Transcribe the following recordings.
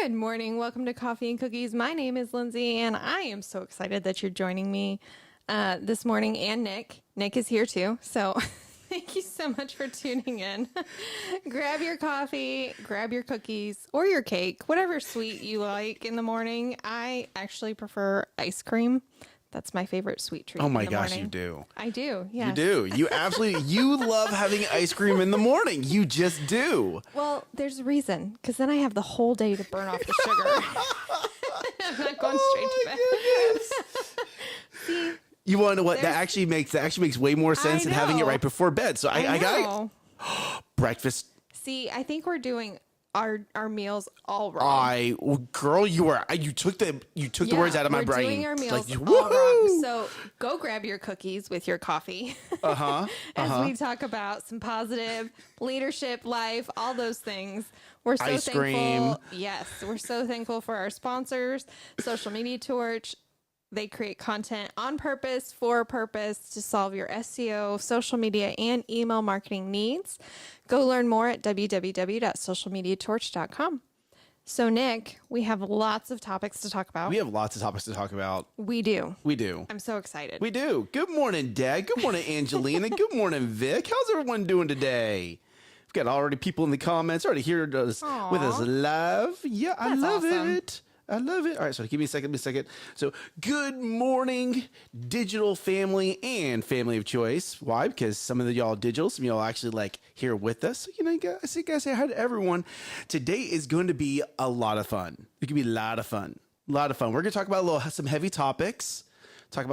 Good morning. Welcome to Coffee and Cookies. My name is Lindsay, and I am so excited that you're joining me this morning, and Nick. Nick is here too, so thank you so much for tuning in. Grab your coffee, grab your cookies, or your cake, whatever sweet you like in the morning. I actually prefer ice cream. That's my favorite sweet treat. Oh my in the gosh, morning. you do. I do, yes. You do. You absolutely, you love having ice cream in the morning. You just do. Well, there's a reason, because then I have the whole day to burn off the sugar. I'm not going straight to bed. See, You want to know what? That actually makes way more sense than having it right before bed. So I got breakfast. See, I think we're doing our meals all wrong. Girl, you took the words out of my brain. We're doing our meals like, all wrong. So go grab your cookies with your coffee. As we talk about some positive leadership, life, all those things. We're so Ice thankful. cream. Yes, we're so thankful for our sponsors, Social Media Torch. They create content on purpose, for a purpose, to solve your SEO, social media, and email marketing needs. Go learn more at www.socialmediatorch.com. So, Nick, we have lots of topics to talk about. We have lots of topics to talk about. We do. We do. I'm so excited. We do. Good morning, Dad. Good morning, Angelina. Good morning, Vic. How's everyone doing today? We've got already people in the comments already here with us live. Yeah, I love it. I love it. All right, so give me a second. So, good morning, digital family and family of choice. Why? Because some of y'all digital, some of y'all actually like here with us. So, guys say hi to everyone. Today is going to be a lot of fun. It could be a lot of fun. We're going to talk about some heavy topics. I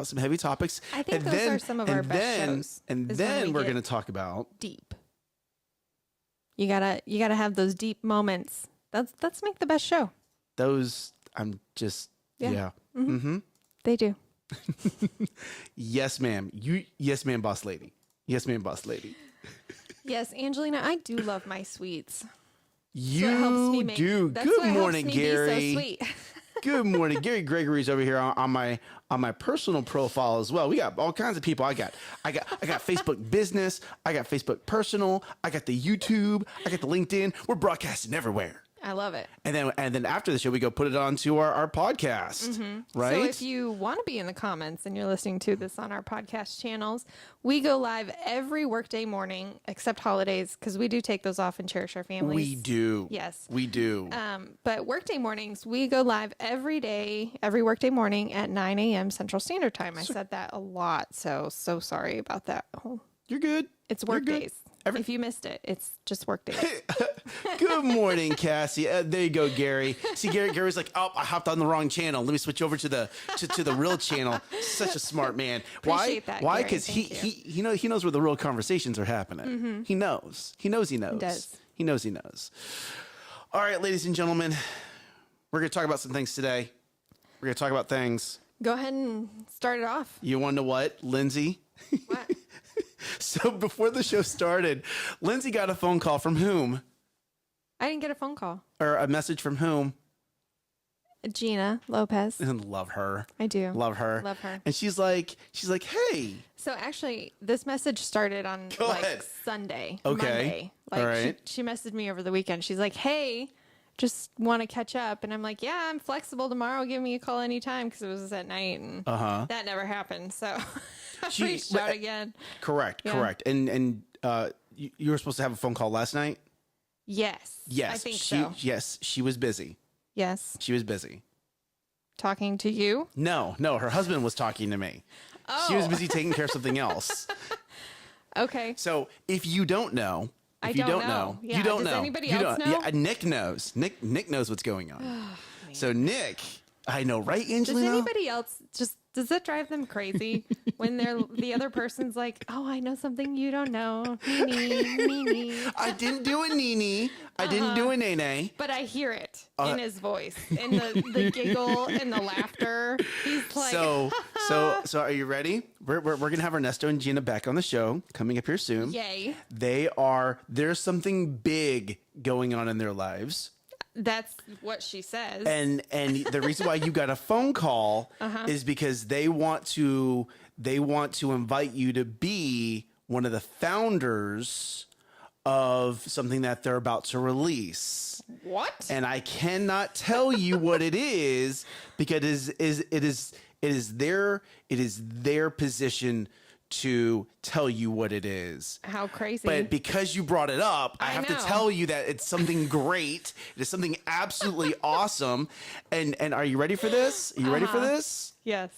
think those are some of our best shows. And then we're going to talk about deep. You gotta have those deep moments. That's make the best show. Those. I'm just, yeah. Mm-hmm. They do. Yes, ma'am. Yes, ma'am, boss lady. Yes, ma'am, boss lady. Yes, Angelina, I do love my sweets. You do. Good morning, Gary. So sweet. Good morning, Gary Gregory's over here on my personal profile as well. We got all kinds of people. I got Facebook Business. I got Facebook Personal. I got the YouTube. I got the LinkedIn. We're broadcasting everywhere. I love it. And then after the show, we go put it onto our podcast, right? So if you want to be in the comments and you're listening to this on our podcast channels, we go live every workday morning, except holidays, because we do take those off and cherish our families. We do. Yes. We do. But workday mornings, we go live every day, every workday morning at 9 a.m. Central Standard Time. I said that a lot, so sorry about that. You're good. It's work days. If you missed it, it's just work days. Good morning, Cassie. There you go, Gary. See, Gary's like, oh, I hopped on the wrong channel. Let me switch over to the real channel. Such a smart man. Appreciate that, Why? Because he knows where the real conversations are happening. Mm-hmm. He knows. He knows. He does. He knows. All right, ladies and gentlemen, we're going to talk about some things today. We're going to talk about things. Go ahead and start it off. You want to know what, Lindsay? What? So before the show started, Lindsay got a phone call from whom? I didn't get a phone call. Or a message from whom? Gina Lopez. And love her. I do. Love her. Love her. And she's like, hey. So actually, this message started on Sunday. Okay. Monday. All right. She messaged me over the weekend. She's like, hey, just want to catch up. And I'm like, yeah, I'm flexible tomorrow. Give me a call anytime, because it was at night. And that never happened. So I reached out again. Correct. And you were supposed to have a phone call last night? Yes. I think so. Yes, she was busy. Yes. She was busy. Talking to you? No, her husband was talking to me. Oh. She was busy taking care of something else. Okay. So if you don't know, Yeah. You don't Does know. Anybody else know? Yeah, Nick knows. Nick knows what's going on. So Nick, I know, right, Angelina? Does anybody else does that drive them crazy when the other person's like, oh, I know something you don't know. Nene. I didn't do a Nene. I didn't do a Nene. But I hear it in his voice, in the giggle and the laughter. He's like, so are you ready? We're gonna have Ernesto and Gina back on the show coming up here soon. Yay. There's something big going on in their lives. That's what she says. And the reason why you got a phone call is because they want to invite you to be one of the founders of something that they're about to release. What? And I cannot tell you what it is because it is their position to tell you what it is. How crazy. But because you brought it up, I have know. to tell you that it's something great. It is something absolutely awesome. And are you ready for this? Are you ready for this? Yes.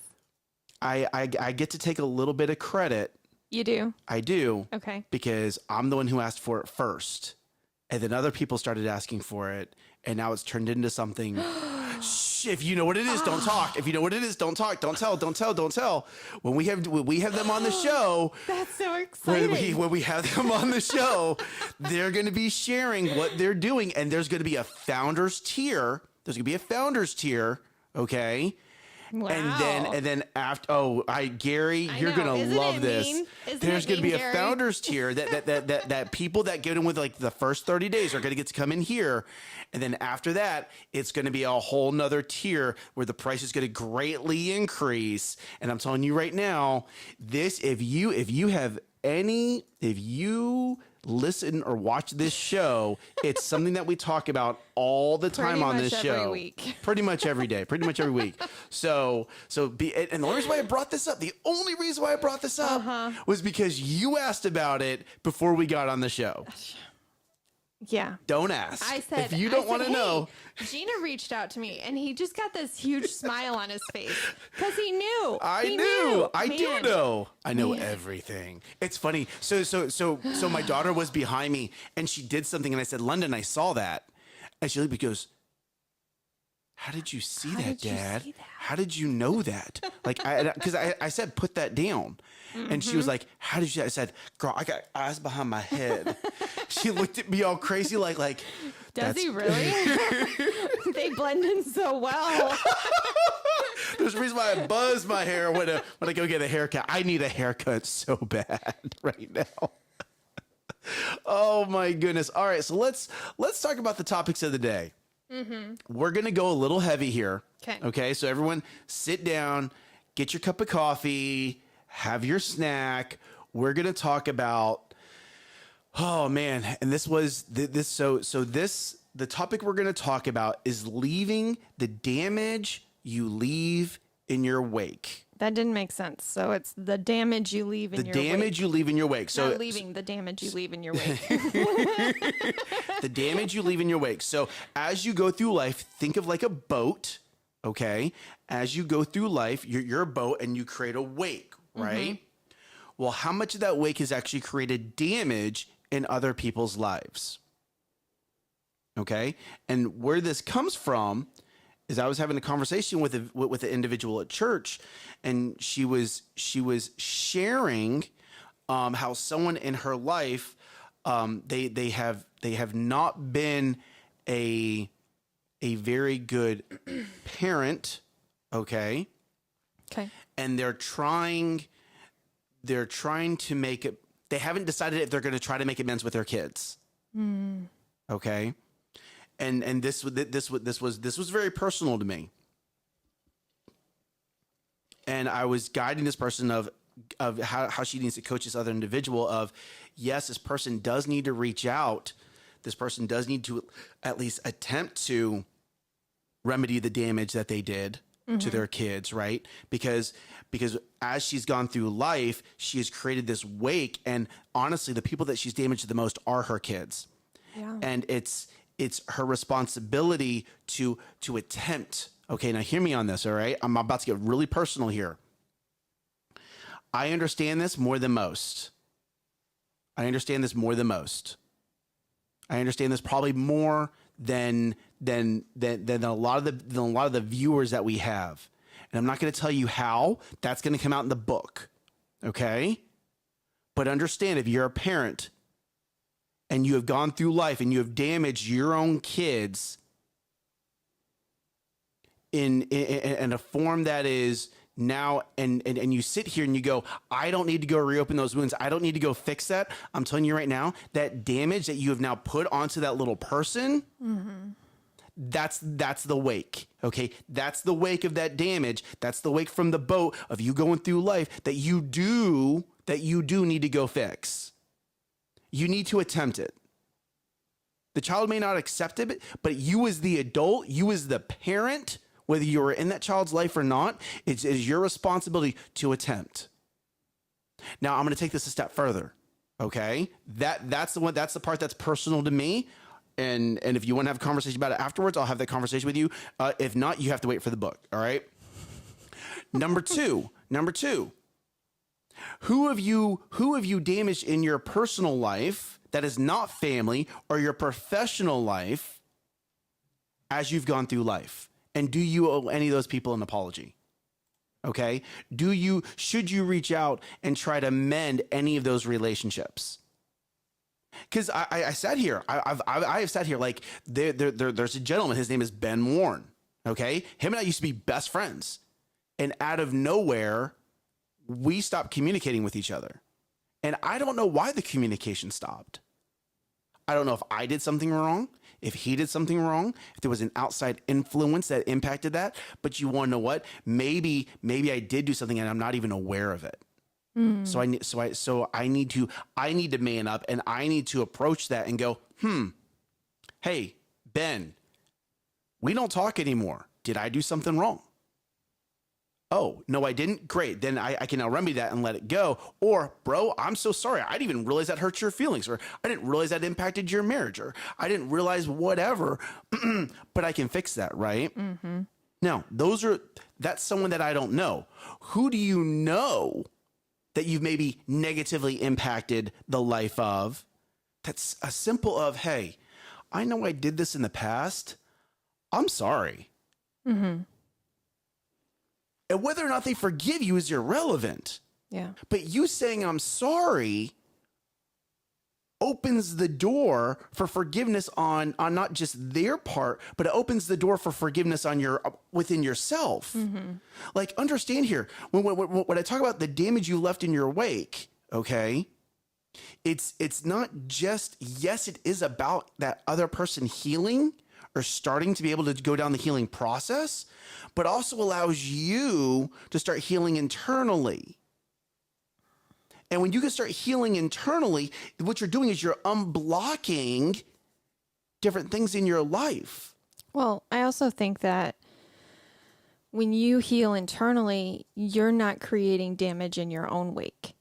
I get to take a little bit of credit. You do? I do. Okay. Because I'm the one who asked for it first. And then other people started asking for it. And now it's turned into something. Shh, if you know what it is, don't talk. If you know what it is, don't talk. Don't tell. Don't tell. Don't tell. When we have them on the show. That's so exciting. When we have them on the show, they're going to be sharing what they're doing. And there's going to be a founder's tier. There's going to be a founder's tier. Okay. Wow. And then after, Gary, you're know. gonna Isn't love it this. mean? Isn't There's it gonna mean, be a Gary? founders tier that people that get in with like the first 30 days are gonna get to come in here, and then after that, it's gonna be a whole nother tier where the price is gonna greatly increase. And I'm telling you right now, this if you listen or watch this show, it's something that we talk about all the time on this show. Every week. Pretty much every day, pretty much every week. And the only reason why I brought this up, was because you asked about it before we got on the show. Yeah. Don't ask. I said, if you don't want to "Hey, know. Gina reached out to me and he just got this huge smile on his face because he knew. I He knew. knew. I do Man. know. I know Man. everything. It's funny. So my daughter was behind me and she did something and I said, London, I saw that. And she looked at me and goes, how did you see that, did you Dad? see that? How did you know that? Like, because I said, put that down. And she was like, how did you? I said, girl, I got eyes behind my head. She looked at me all crazy like Does he really? They blend in so well. There's a reason why I buzz my hair when I go get a haircut. I need a haircut so bad right now. Oh my goodness. All right, so let's talk about the topics of the day. We're going to go a little heavy here. Okay. So everyone sit down, get your cup of coffee, have your snack. We're going to talk about, oh man. And the topic we're going to talk about is leaving the damage you leave in your wake. That didn't make sense. So it's the damage you leave in your wake. The damage you leave in your wake. So Not leaving, the damage you leave in your wake. the damage you leave in your wake. So as you go through life, think of like a boat, okay? As you go through life, you're a boat and you create a wake, right? Well, how much of that wake has actually created damage in other people's lives? Okay? And where this comes from is I was having a conversation with an individual at church, and she was sharing how someone in her life they have not been a very good parent, okay, and they're trying to make it. They haven't decided if they're going to try to make amends with their kids, okay. And this was very personal to me. And I was guiding this person of how she needs to coach this other individual of, yes, this person does need to reach out. This person does need to at least attempt to remedy the damage that they did to their kids, right? Because as she's gone through life, she has created this wake. And honestly, the people that she's damaged the most are her kids. Yeah. And it's her responsibility to attempt. Okay, now hear me on this, all right? I'm about to get really personal here. I understand this more than most. I understand this probably more than a lot of the viewers that we have. And I'm not going to tell you how. That's going to come out in the book. Okay? But understand, if you're a parent and you have gone through life and you have damaged your own kids in a form that is now, and you sit here and you go, I don't need to go reopen those wounds. I don't need to go fix that. I'm telling you right now, that damage that you have now put onto that little person, that's the wake. Okay. That's the wake of that damage. That's the wake from the boat of you going through life that you do need to go fix. You need to attempt it. The child may not accept it, but you as the adult, you as the parent, whether you are in that child's life or not, it is your responsibility to attempt. Now, I'm going to take this a step further. Okay, that's the part that's personal to me. And if you want to have a conversation about it afterwards, I'll have that conversation with you. If not, you have to wait for the book. All right. Number two. Who have you damaged in your personal life that is not family or your professional life as you've gone through life? And do you owe any of those people an apology? Okay. Should you reach out and try to mend any of those relationships? Because I sat here, I have sat here like there's a gentleman, his name is Ben Warren. Okay. Him and I used to be best friends. And out of nowhere, we stopped communicating with each other. And I don't know why the communication stopped. I don't know if I did something wrong, if he did something wrong, if there was an outside influence that impacted that. But you want to know what? Maybe I did do something and I'm not even aware of it. So I need to man up, and I need to approach that and go, hey, Ben, we don't talk anymore. Did I do something wrong? Oh, no, I didn't. Great. Then I can now remedy that and let it go. Or, bro, I'm so sorry. I didn't even realize that hurt your feelings, or I didn't realize that impacted your marriage, or I didn't realize whatever, but I can fix that. Right. Mm-hmm. Now, that's someone that I don't know. Who do you know that you've maybe negatively impacted the life of? That's a simple of, hey, I know I did this in the past. I'm sorry. Mm-hmm. And whether or not they forgive you is irrelevant. Yeah. But you saying I'm sorry opens the door for forgiveness on not just their part, but it opens the door for forgiveness on within yourself. Mm-hmm. Like, understand here, when I talk about the damage you left in your wake, okay, it's not just, yes, it is about that other person healing or starting to be able to go down the healing process, but also allows you to start healing internally. And when you can start healing internally, what you're doing is you're unblocking different things in your life. Well, I also think that when you heal internally, you're not creating damage in your own wake.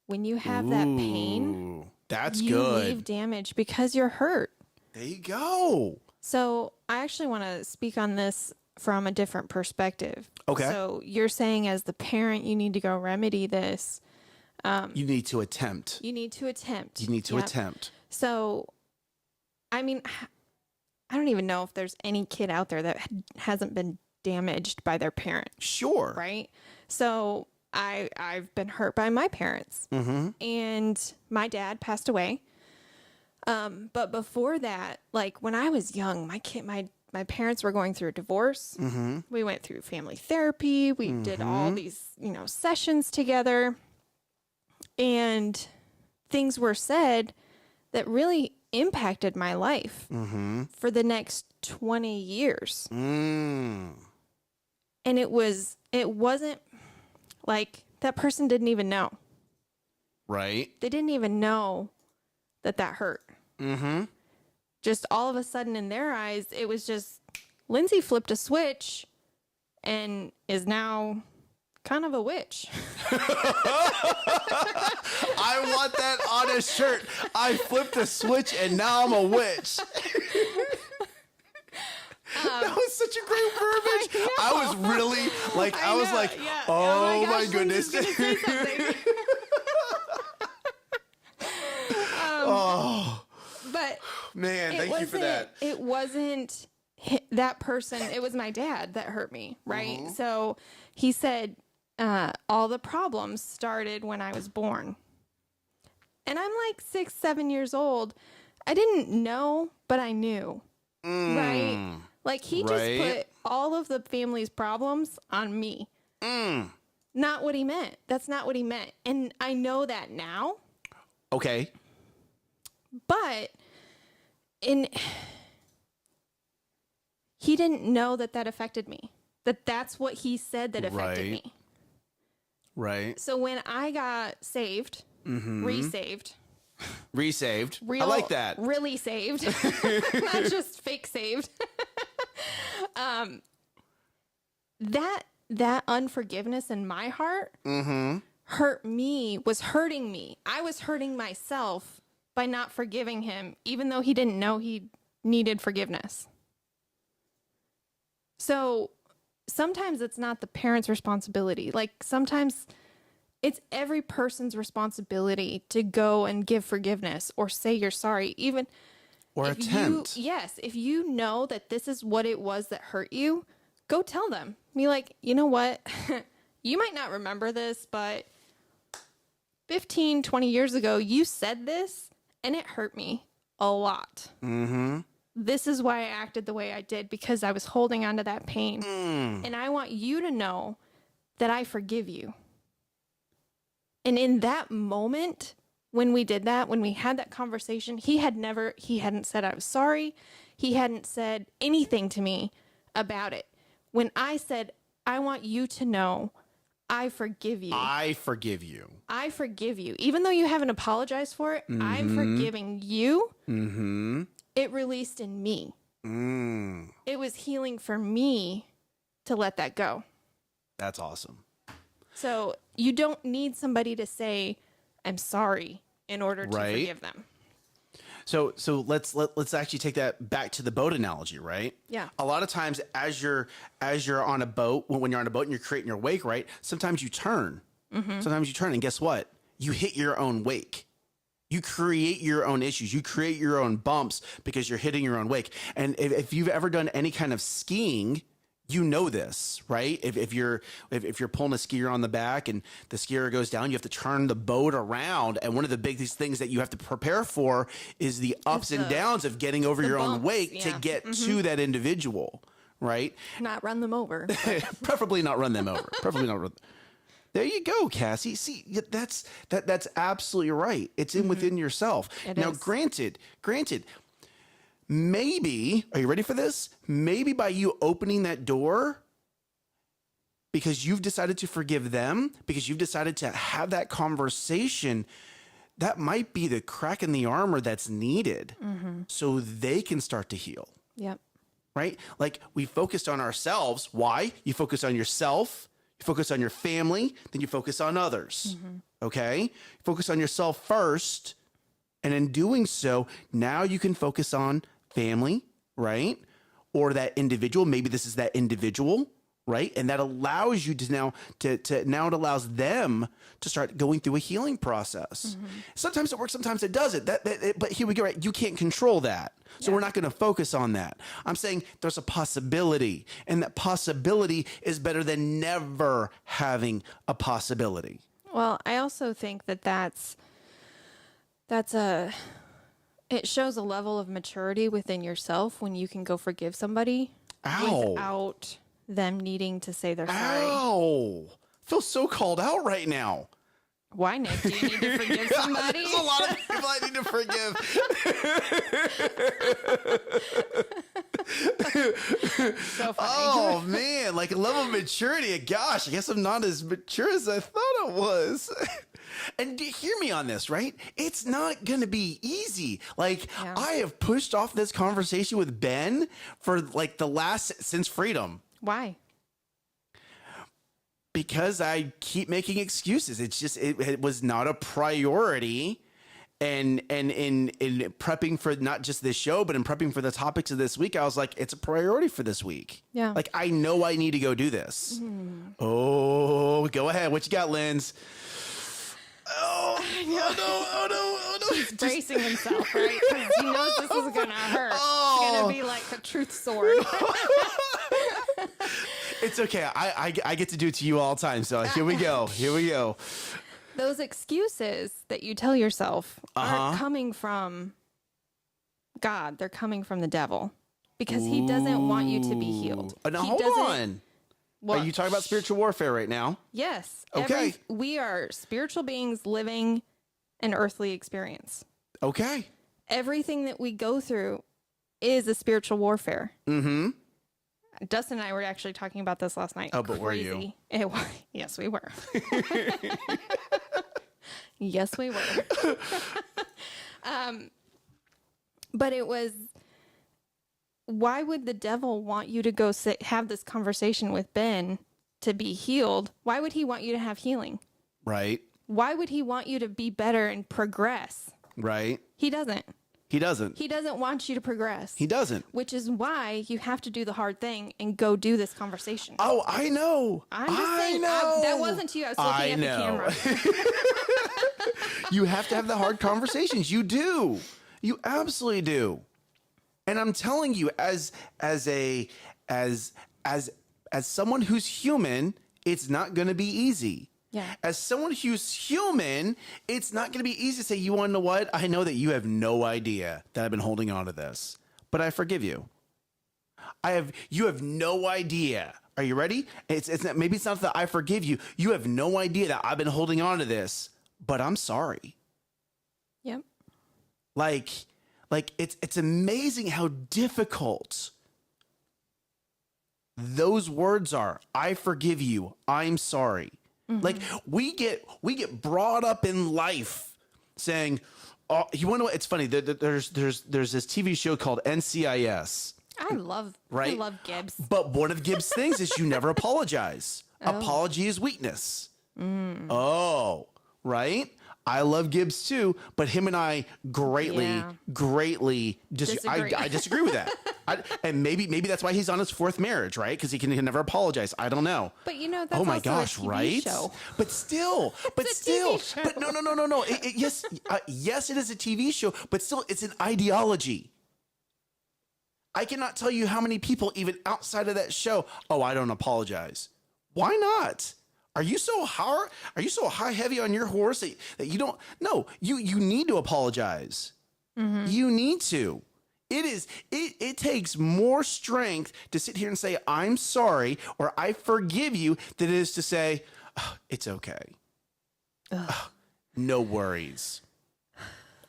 When you have that pain, that's you good. leave damage because you're hurt. There you go. So I actually want to speak on this from a different perspective. Okay. So you're saying as the parent, you need to go remedy this. You need to attempt. You need to attempt. You need to attempt. So, I mean, I don't even know if there's any kid out there that hasn't been damaged by their parent. Sure. Right? So I've been hurt by my parents. Mm-hmm. And my dad passed away. But before that, like when I was young, my parents were going through a divorce. Mm-hmm. We went through family therapy. We did all these, sessions together. And things were said that really impacted my life for the next 20 years. And it wasn't like that person didn't even know. Right. They didn't even know that hurt. Mm-hmm. Just all of a sudden in their eyes, it was just Lindsay flipped a switch and is now kind of a witch. I want that on a shirt. I flipped a switch and now I'm a witch. That was such a great verbiage. I was really like, I was like, yeah. Oh my goodness. But man, thank you for that. It wasn't that person. It was my dad that hurt me. Right. Mm-hmm. So he said, all the problems started when I was born. And I'm like 6, 7 years old. I didn't know, but I knew. Right? Like he just put all of the family's problems on me. Not what he meant. That's not what he meant. And I know that now. Okay. But he didn't know that affected me. That's what he said that affected me. Right. So when I got saved, resaved, Resaved. Real, I like that. Really saved. Not just fake saved. That unforgiveness in my heart was hurting me. I was hurting myself by not forgiving him, even though he didn't know he needed forgiveness. So sometimes it's not the parent's responsibility. Like sometimes it's every person's responsibility to go and give forgiveness or say you're sorry, even or if attempt. If you know that this is what it was that hurt you, go tell them. Be like, you know what? You might not remember this, but 15, 20 years ago, you said this and it hurt me a lot. Mm-hmm. This is why I acted the way I did, because I was holding on to that pain. And I want you to know that I forgive you. And in that moment, when we did that, when we had that conversation, he hadn't said I was sorry. He hadn't said anything to me about it. When I said, I want you to know, I forgive you. I forgive you. I forgive you. Even though you haven't apologized for it, I'm forgiving you. Mm-hmm. It released in me. It was healing for me to let that go. That's awesome. So you don't need somebody to say, I'm sorry, in order to forgive them. So let's actually take that back to the boat analogy, right? Yeah. A lot of times as you're on a boat, when you're on a boat and you're creating your wake, right? Sometimes you turn. Mm-hmm. Sometimes you turn, and guess what? You hit your own wake. You create your own issues. You create your own bumps because you're hitting your own wake. And if you've ever done any kind of skiing, you know this, right? If you're pulling a skier on the back and the skier goes down, you have to turn the boat around. And one of the biggest things that you have to prepare for is the ups and downs of getting over your own wake to get to that individual, right? Not run them over. Preferably not run them over. Preferably not run. There you go, Cassie. See, that's absolutely right. It's within yourself. Now, granted, maybe, are you ready for this? Maybe by you opening that door, because you've decided to forgive them, because you've decided to have that conversation, that might be the crack in the armor that's needed so they can start to heal. Yep. Right? Like we focused on ourselves. Why? You focus on yourself, you focus on your family, then you focus on others. Okay? You focus on yourself first. And in doing so, now you can focus on family, right? Or that individual. Maybe this is that individual, right? And that allows you to now it allows them to start going through a healing process. Sometimes it works, sometimes it doesn't. But here we go, right? You can't control that. So we're not going to focus on that. I'm saying there's a possibility, and that possibility is better than never having a possibility. Well, I also think that it shows a level of maturity within yourself when you can go forgive somebody without them needing to say they're sorry. Ow! Feel so called out right now. Why, Nick? Do you need to forgive somebody? There's a lot of people I need to forgive. So funny. Oh, man. Like a level of maturity. Gosh, I guess I'm not as mature as I thought I was. And hear me on this, right? It's not going to be easy. Like, I have pushed off this conversation with Ben for like since freedom. Why? Because I keep making excuses. It's just, it was not a priority. And in prepping for not just this show, but in prepping for the topics of this week, I was like, it's a priority for this week. Yeah. Like, I know I need to go do this. Oh, go ahead. What you got, Linz? Oh no. He's bracing himself, right? Because he knows this is going to hurt. It's going to be like a truth sword. It's okay. I get to do it to you all the time. So here we go. Those excuses that you tell yourself aren't coming from God. They're coming from the devil, because he doesn't want you to be healed. Now, hold on. Well, are you talking about spiritual warfare right now? Yes. Okay. We are spiritual beings living an earthly experience. Okay. Everything that we go through is a spiritual warfare. Mm-hmm. Dustin and I were actually talking about this last night. Oh, but were you? Yes, we were. Yes, we were. But it was, why would the devil want you to go have this conversation with Ben to be healed? Why would he want you to have healing? Right. Why would he want you to be better and progress? Right. He doesn't. He doesn't. He doesn't want you to progress. He doesn't. Which is why you have to do the hard thing and go do this conversation. Oh, I know. I'm just saying, that wasn't to you. I was looking at the camera. You have to have the hard conversations. You do. You absolutely do. And I'm telling you, as someone who's human, it's not going to be easy. Yeah. As someone who's human, it's not going to be easy to say, you want to know what? I know that you have no idea that I've been holding on to this, but I forgive you. You have no idea. Are you ready? Maybe it's not that I forgive you. You have no idea that I've been holding on to this, but I'm sorry. Yep. Like it's amazing how difficult those words are. I forgive you. I'm sorry. Mm-hmm. Like we get brought up in life saying, "Oh, you want to know what? It's funny. There's this TV show called NCIS." I love Gibbs. But one of Gibbs' things is you never apologize. Oh. Apology is weakness. Mm. Oh, right. I love Gibbs too, but him and I greatly disagree. I disagree with that. And maybe that's why he's on his fourth marriage, right? Because he can never apologize. I don't know. But that's oh my gosh, a TV right? Show. But still, but no. Yes, it is a TV show, but still, it's an ideology. I cannot tell you how many people, even outside of that show, I don't apologize. Why not? Are you so hard? Are you so heavy on your horse that you don't? No, you need to apologize. Mm-hmm. You need to. It takes more strength to sit here and say, I'm sorry, or I forgive you, than it is to say, it's okay. No worries.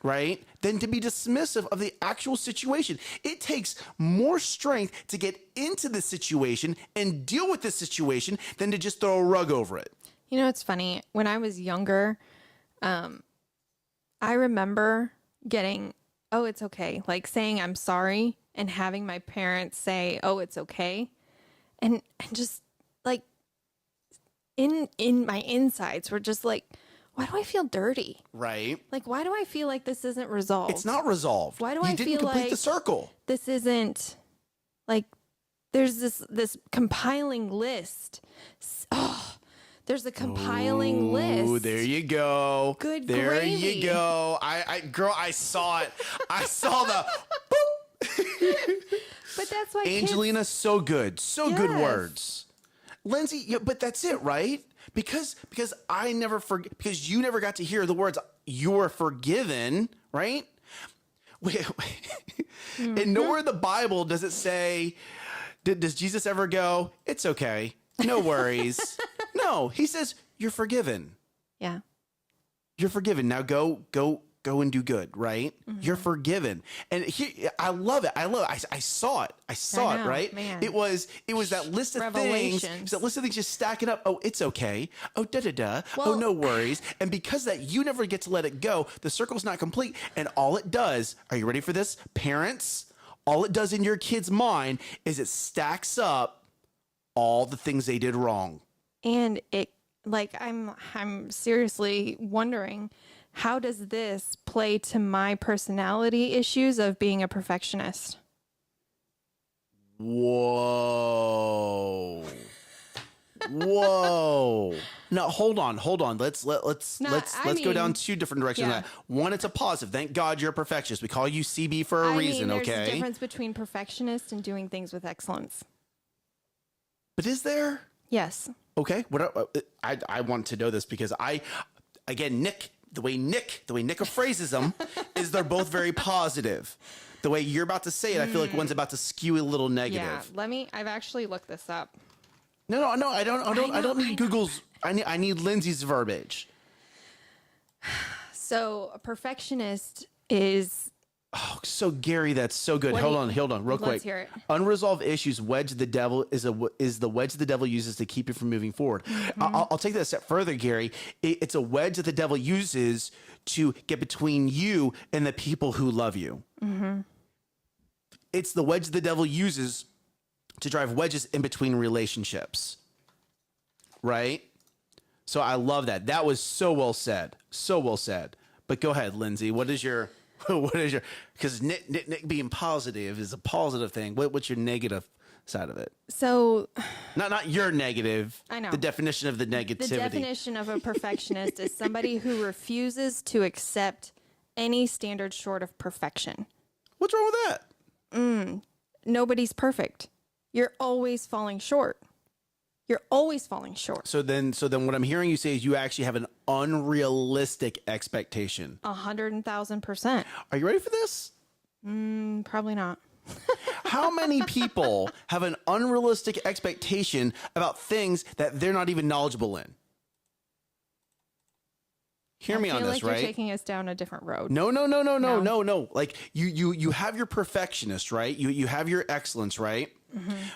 Right? Than to be dismissive of the actual situation. It takes more strength to get into the situation and deal with the situation than to just throw a rug over it. It's funny. When I was younger, I remember getting, it's okay. Like saying I'm sorry and having my parents say, it's okay. And just like in my insides were just like, why do I feel dirty? Right. Like, why do I feel like this isn't resolved? It's not resolved. Why do I feel like... You didn't complete the circle. This isn't... Like, there's this compiling list. There's a compiling list. Oh, there you go. Good there gravy. You go. I saw it. I saw the... boop. But that's why Angelina, so good. So yes. Good words. Lindsay, but that's it, right? Because I never forget, because you never got to hear the words "you're forgiven," right? Mm-hmm. And nowhere in the Bible does it say, does Jesus ever go, "It's okay, no worries"? No, he says, "You're forgiven." Yeah, you're forgiven. Now go and do good, right? Mm-hmm. You're forgiven. And I love it. I saw it. I saw it, right? Man. It was that list of things. That list of things just stacking up. Oh, it's okay. Oh, da-da-da. Well, oh, no worries. And because that you never get to let it go, the circle's not complete. And all it does, are you ready for this? Parents, all it does in your kid's mind is it stacks up all the things they did wrong. And it, like, I'm seriously wondering, how does this play to my personality issues of being a perfectionist? Whoa. No, hold on. Let's go down two different directions. Yeah. One, it's a positive. Thank God you're a perfectionist. We call you CB for a reason, there's okay? There's a difference between perfectionist and doing things with excellence. But is there? Yes. Okay. I want to know this because Nick, the way Nick phrases them is they're both very positive. The way you're about to say it, I feel like one's about to skew a little negative. Yeah, I've actually looked this up. No, I don't need Google's. I need Lindsay's verbiage. So a perfectionist is Oh, so Gary, that's so good. What Hold do you- on, real quick. Let's hear it. Unresolved issues wedge the devil is the wedge the devil uses to keep you from moving forward. I'll take that a step further, Gary. It's a wedge that the devil uses to get between you and the people who love you. It's the wedge the devil uses to drive wedges in between relationships. Right? So I love that. That was so well said. So well said. But go ahead, Lindsay. What is your because Nick being positive is a positive thing. What's your negative side of it? So Not your negative. I know. The definition of the negativity. the definition of a perfectionist is somebody who refuses to accept any standard short of perfection. What's wrong with that? Nobody's perfect. You're always falling short. You're always falling short. So then what I'm hearing you say is you actually have an unrealistic expectation. 100,000%. Are you ready for this? Probably not. How many people have an unrealistic expectation about things that they're not even knowledgeable in? Hear me on this, I feel like right? you're taking us down a different road. No. Like you have your perfectionist, right? You have your excellence, right?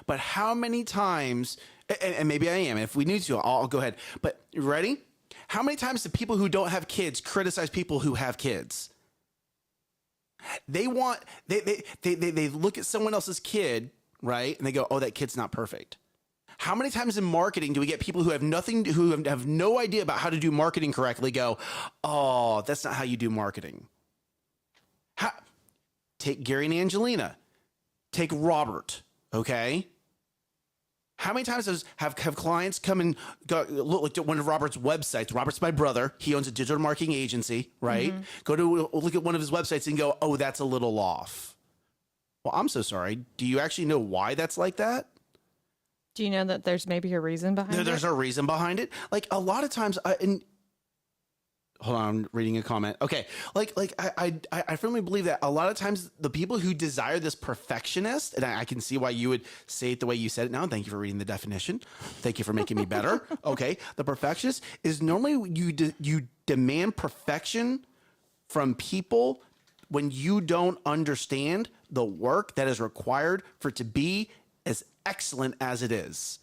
But how many times, and maybe I am, if we need to, I'll go ahead. But you ready? How many times do people who don't have kids criticize people who have kids? They look at someone else's kid, right? And they go, oh, that kid's not perfect. How many times in marketing do we get people who have no idea about how to do marketing correctly go, oh, that's not how you do marketing? Take Gary and Angelina. Take Robert, okay? How many times have clients come and look at one of Robert's websites? Robert's my brother. He owns a digital marketing agency, right? Go to look at one of his websites and go, oh, that's a little off. Well, I'm so sorry. Do you actually know why that's like that? Do you know that there's maybe a reason behind it? There's a reason behind it. Like a lot of times, hold on, I'm reading a comment. Okay, I firmly believe that a lot of times the people who desire this perfectionist, and I can see why you would say it the way you said it now. Thank you for reading the definition. Thank you for making me better. Okay, the perfectionist is normally you demand perfection from people when you don't understand the work that is required for it to be as excellent as it is.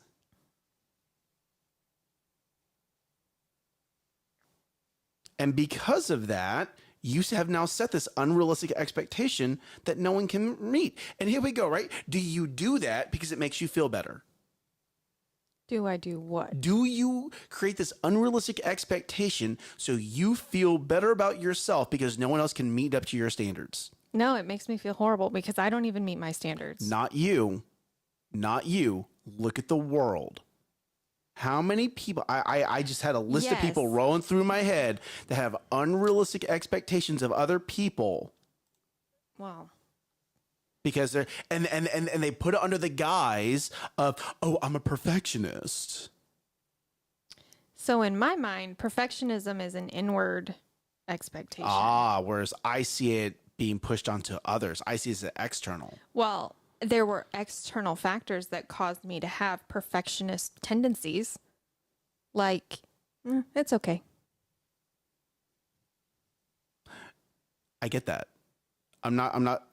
And because of that, you have now set this unrealistic expectation that no one can meet. And here we go, right? Do you do that because it makes you feel better? Do I do what? Do you create this unrealistic expectation so you feel better about yourself because no one else can meet up to your standards? No, it makes me feel horrible because I don't even meet my standards. Not you. Not you. Look at the world. How many people, I just had a list of people rolling through my head that have unrealistic expectations of other people. Wow. Because they're, and they put it under the guise of, oh, I'm a perfectionist. So in my mind, perfectionism is an inward expectation. Whereas I see it being pushed onto others. I see it as external. Well, there were external factors that caused me to have perfectionist tendencies. Like, it's okay. I get that. I'm not.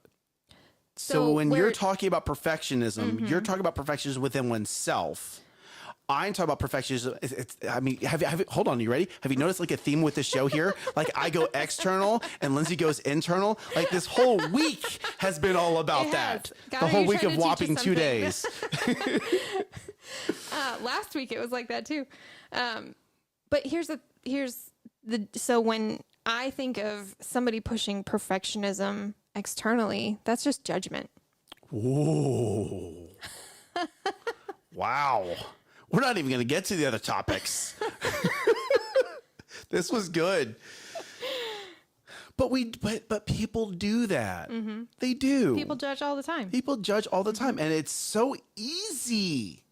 So when you're talking about perfectionism, you're talking about perfectionism within oneself. I'm talking about perfectionism. I mean, hold on. You ready? Have you noticed like a theme with this show here? Like I go external and Lindsay goes internal. Like this whole week has been all about that. The whole week of whopping 2 days. Last week it was like that too. But so when I think of somebody pushing perfectionism externally, that's just judgment. Whoa. Wow. We're not even going to get to the other topics. This was good. But people do that. Mm-hmm. They do. People judge all the time. People judge all the time. And it's so easy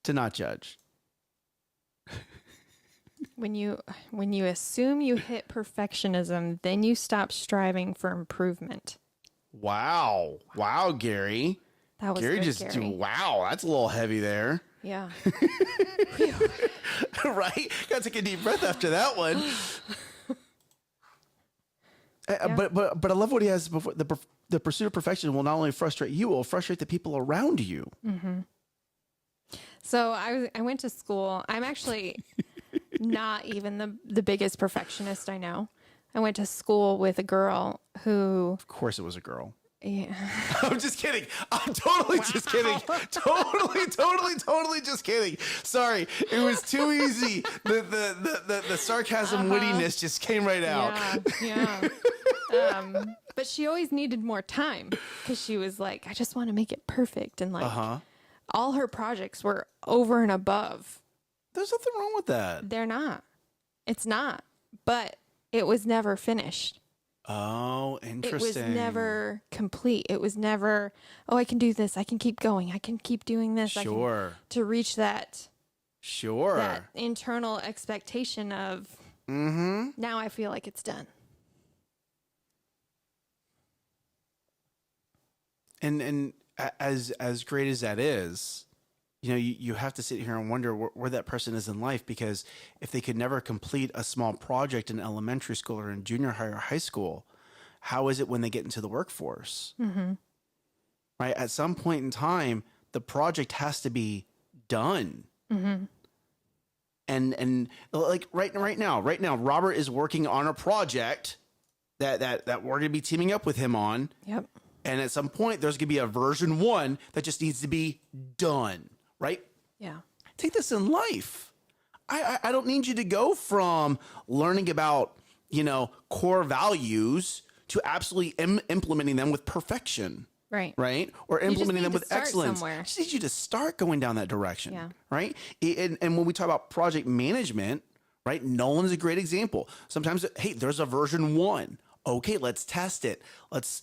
to not judge. When you assume you hit perfectionism, then you stop striving for improvement. Wow. Wow, Gary. That was Gary good, just Gary. wow, that's a little heavy there. Yeah. Right? Gotta take a deep breath after that one. But I love what he has before. The pursuit of perfection will not only frustrate you, it will frustrate the people around you. Mm-hmm. So I went to school. I'm actually not even the biggest perfectionist I know. I went to school with a girl who... Of course it was a girl. Yeah. I'm just kidding. I'm totally just kidding. Totally just kidding. Sorry, it was too easy. The sarcasm, wittiness just came right out. Yeah. But she always needed more time because she was like, I just want to make it perfect. And like all her projects were over and above. There's nothing wrong with that. They're not. It's not. But it was never finished. Oh, interesting. It was never complete. It was never, oh, I can do this. I can keep going. I can keep doing this. Sure. To reach that. Sure. That internal expectation of, now I feel like it's done. And as great as that is, you know, you have to sit here and wonder where that person is in life, because if they could never complete a small project in elementary school or in junior high or high school, how is it when they get into the workforce? Mm-hmm. Right? At some point in time, the project has to be done. Mm-hmm. And like right now, Robert is working on a project that we're going to be teaming up with him on. Yep. And at some point, there's going to be a version 1 that just needs to be done, right? Yeah. Take this in life. I don't need you to go from learning about, you know, core values to absolutely implementing them with perfection. Right. Right? Or implementing them with excellence. Somewhere. I just need you to start going down that direction. Yeah. Right? And when we talk about project management, right? Nolan's a great example. Sometimes, hey, there's a version 1. Okay, let's test it. Let's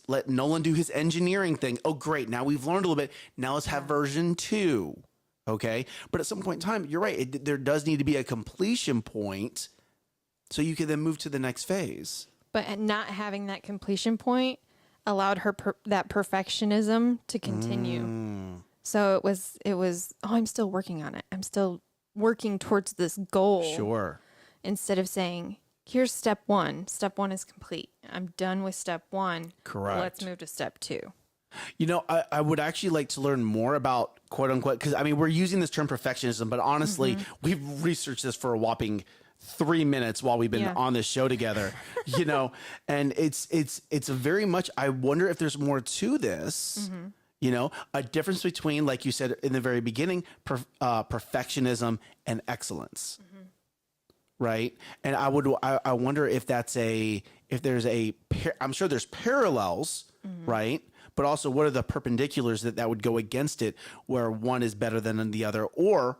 let Nolan do his engineering thing. Oh, great. Now we've learned a little bit. Now let's have version 2. Okay. But at some point in time, you're right. There does need to be a completion point so you can then move to the next phase. But not having that completion point allowed her that perfectionism to continue. So it was, oh, I'm still working on it. I'm still working towards this goal. Sure. Instead of saying, here's step 1. Step 1 is complete. I'm done with step 1. Correct. Let's move to step 2. You know, I would actually like to learn more about quote unquote, because I mean, we're using this term perfectionism, but honestly, we've researched this for a whopping 3 minutes while we've been on this show together, you know, and it's a very much, I wonder if there's more to this, you know, a difference between, like you said in the very beginning, perfectionism and excellence. Right. And I wonder if I'm sure there's parallels, right? But also what are the perpendiculars that would go against it, where one is better than the other, or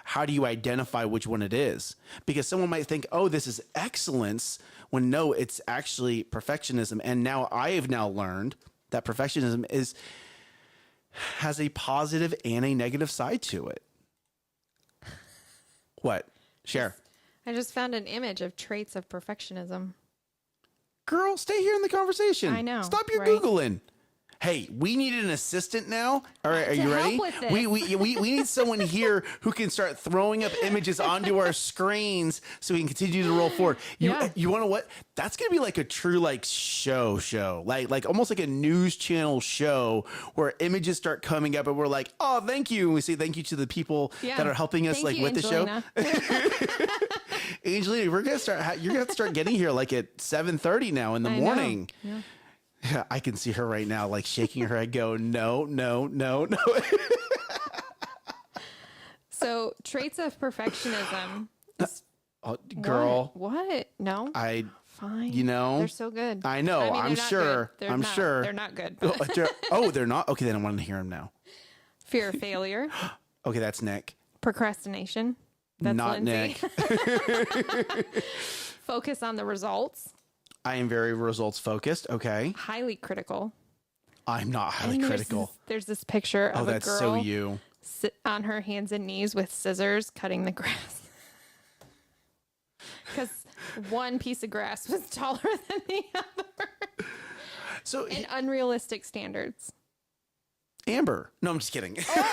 how do you identify which one it is? Because someone might think, oh, this is excellence, when no, it's actually perfectionism. And now I have learned that perfectionism has a positive and a negative side to it. What? Share. I just found an image of traits of perfectionism. Girl, stay here in the conversation. I know. Stop your right? Googling. Hey, we need an assistant now. All right, are you ready? We need someone here who can start throwing up images onto our screens so we can continue to roll forward. You want to know what? That's gonna be like a true like show, like almost like a news channel show where images start coming up and we're like, oh, thank you. And we say thank you to the people that are helping us with Angelina. the show. Angelina, you're gonna have to start getting here like at 7:30 now in the morning. Yeah. Yeah, I can see her right now, like shaking her head, go, no. So traits of perfectionism. Girl. What? No. Fine. You know, they're so good. I know. I mean, sure. Sure. They're not good. But. Oh, they're not. Okay, then I want to hear them now. Fear of failure. Okay, that's Nick. Procrastination. That's not Lindsay. Nick. Focus on the results. I am very results focused. Okay. Highly critical. I'm not highly critical. There's this picture of a girl. Oh, that's so you. On her hands and knees with scissors cutting the grass. Because one piece of grass was taller than the other. So in unrealistic standards. Amber. No, I'm just kidding. Snap.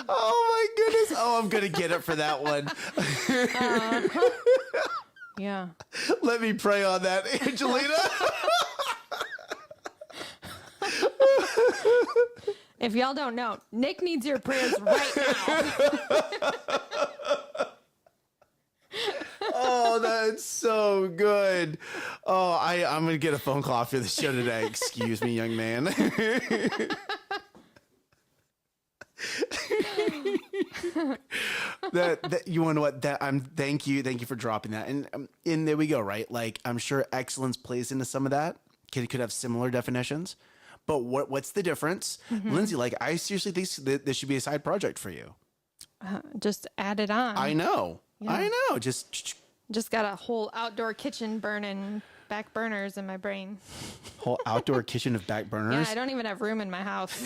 Oh my goodness. Oh, I'm going to get it for that one. Yeah. Let me pray on that, Angelina. If y'all don't know, Nick needs your prayers right now. Oh, that's so good. Oh, I'm going to get a phone call after the show today. Excuse me, young man. that you want to know what that thank you for dropping that, and there we go, right? Like, I'm sure excellence plays into some of that. Could have similar definitions, but what's the difference? Lindsay, like, I seriously think that this should be a side project for you. Just add it on. I know. Just got a whole outdoor kitchen burning back burners in my brain. whole outdoor kitchen of back burners. Yeah, I don't even have room in my house.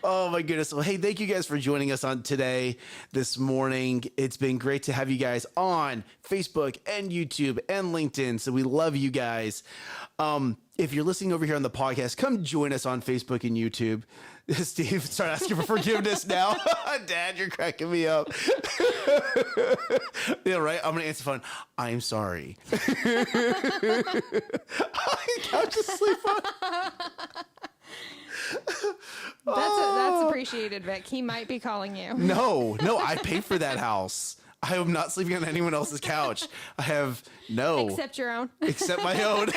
Oh my goodness. Well, hey, thank you guys for joining us on today, this morning. It's been great to have you guys on Facebook and YouTube and LinkedIn. So we love you guys. If you're listening over here on the podcast, come join us on Facebook and YouTube. Steve, start asking for forgiveness now. Dad, you're cracking me up. Yeah, right? I'm going to answer the phone. I'm sorry. Couch asleep on. That's appreciated, Vic. He might be calling you. No, I pay for that house. I am not sleeping on anyone else's couch. I have no. Except your own. Except my own.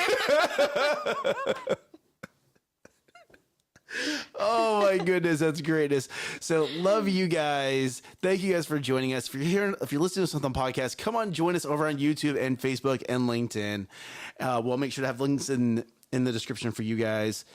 Oh my goodness, that's greatness. So love you guys. Thank you guys for joining us. If you're listening to us on the podcast, come on, join us over on YouTube and Facebook and LinkedIn. We'll make sure to have links in the description for you guys.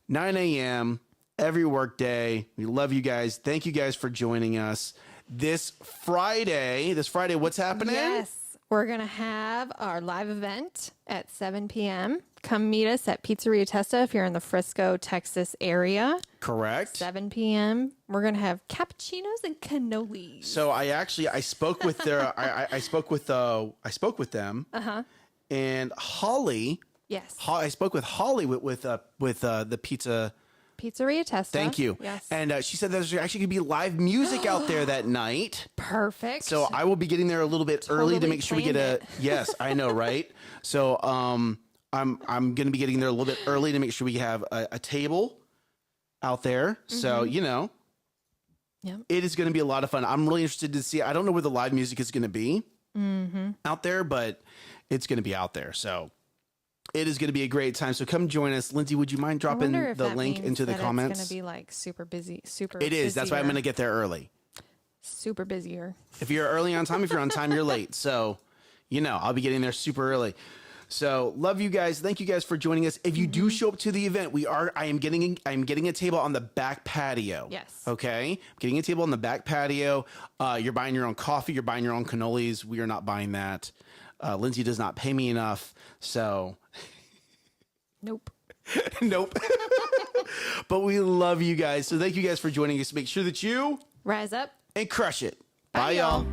9 a.m. every work day. We love you guys. Thank you guys for joining us. This Friday, what's happening? Yes. We're going to have our live event at 7 p.m. Come meet us at Pizzeria Testa if you're in the Frisco, Texas area. Correct. 7 p.m. We're going to have cappuccinos and cannolis. So I spoke with their I spoke with them. Uh-huh. And Holly. Yes. I spoke with Holly with the pizza. Pizzeria Testa. Thank you. Yes. And she said there's actually going to be live music out there that night. Perfect. So I will be getting there a little bit early to make sure we get a. Yes, I know, right? So I'm going to be getting there a little bit early to make sure we have a table out there. Mm-hmm. So Yep. It is going to be a lot of fun. I'm really interested to see. I don't know where the live music is going to be out there, but it's going to be out there. So. It is going to be a great time. So come join us. Lindsay, would you mind dropping the link into the comments? It's going to be like super busy, It is. That's why I'm going to get there early. Super busier. If you're early on time, if you're on time, you're late. So, I'll be getting there super early. So love you guys. Thank you guys for joining us. If you do show up to the event, I am getting a table on the back patio. Yes. Okay. I'm getting a table on the back patio. You're buying your own coffee. You're buying your own cannolis. We are not buying that. Lindsay does not pay me enough. So. Nope. Nope. But we love you guys. So thank you guys for joining us. Make sure that you rise up and crush it. Bye y'all.